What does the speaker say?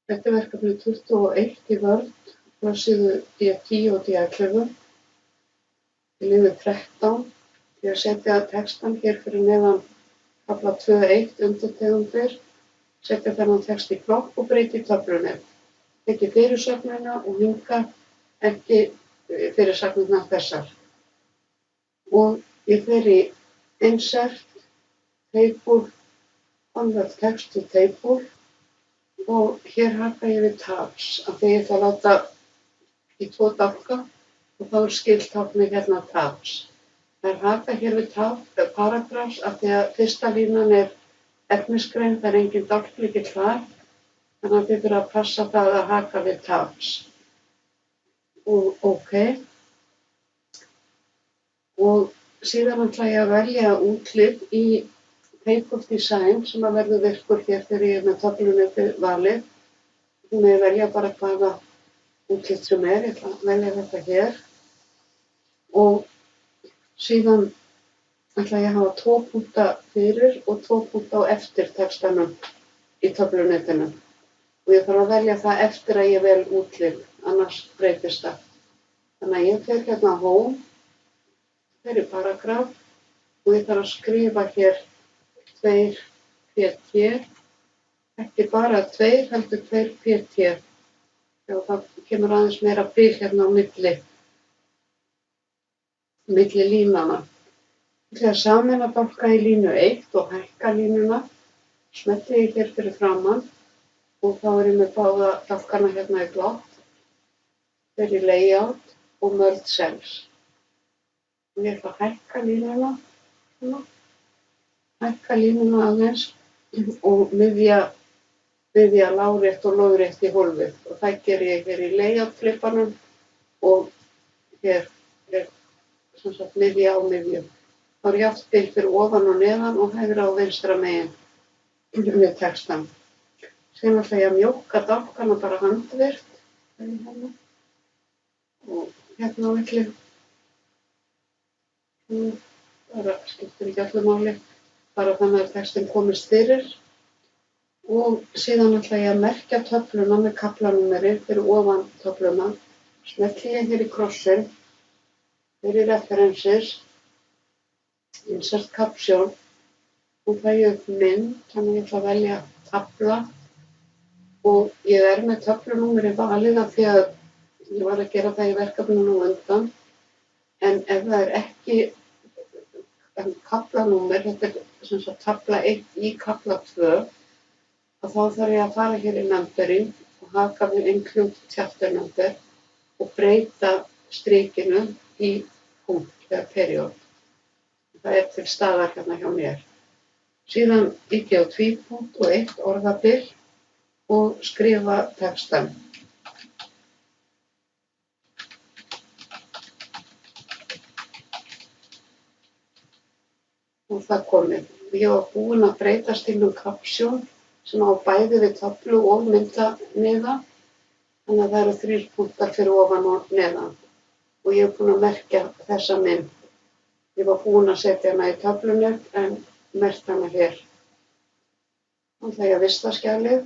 Þetta er verkefni 21 í Word, blaðsíðu D10 og D11, í liði 13, til að setja textann hér fyrir neðan kafla 2.1 undirtegundir, setja þennan text í blokk og breyti töflunni. Tekið fyrirsögnina og hingað ekki fyrirsagnirnar þessar. Og ég fer í Insert, Table, Convert Text to Table og hér haka ég við Tabs af því ég ætla að láta í 2 dálka og þá skiltáknið hérna Tabs. Það er haka hér við Paragraphs af því að fyrsta línan er efnisgrein, það er engin dálklykill þar, þannig að þið þurfa að passa það að haka við Tabs. Og OK. Og síðan ætla ég að velja útlit í Table Design sem að verður virkur hér þegar ég er með töflunni valið. Þannig að ég velja bara hvaða útlit sem er, ég ætla að velja þetta hér. Og síðan ætla ég að hafa 2 punkta fyrir og 2 punkta á eftir textanum í töflunetinu. Og ég þarf að velja það eftir að ég vel útlit, annars breytist það. Þannig að ég fer hérna Home, fer í Paragraph og ég þarf að skrifa hér 2 pt, ekki bara 2, heldur 2 pt. Já, það kemur aðeins meira bil hérna á milli línana. Ég ætla að sameina dálka í línu 1 og hækka línuna, smelli ég hér fyrir framan og þá er ég með báða dálkana hérna í blátt, fer í Layout og Merge Cells. Og ég ætla að hækka línuna, aðeins og miðja lárétt og lóðrétt í hólfið og það ger ég hér í Layout flippanum og hér er sem sagt miðja á miðju. Þá er jafnt bil fyrir ofan og neðan og hægra og vinstra megin við textan. Síðan ætla ég að mjókka dálkana bara handvirkt og hérna á milli. Bara skiptir ekki öllu máli, bara þannig að textin komist fyrir. Og síðan ætla ég að merkja töfluna með kaflanúmeri fyrir ofan töfluna. Smelli ég hér í krossin, fer í References, Insert Caption og fæ ég upp mynd, þannig ég ætla að velja tafla og ég er með töflunúmeri valið af því að ég var að gera það í verkefninu undan. En ef það er ekki kaflanúmer, þetta er sem sagt tafla 1 í kafla 2, að þá þarf ég að fara hér í Numbering og haka við Include Chapter Number og breyta strikinu í punkt eða period. Það er til staðar hérna hjá mér. Síðan ýti ég á tvípunkt og 1 orðabil og skrifa textann. Og það komið. Ég var búin að breyta stílum Caption sem á bæði við töflu og myndamiða. Þannig að það eru 3 punktar fyrir ofan og neðan. Og ég er búin að merkja þessa mynd. Ég var búin að setja hana í töflunni en merkta hana hér. Þá ætla ég að vista skjalið.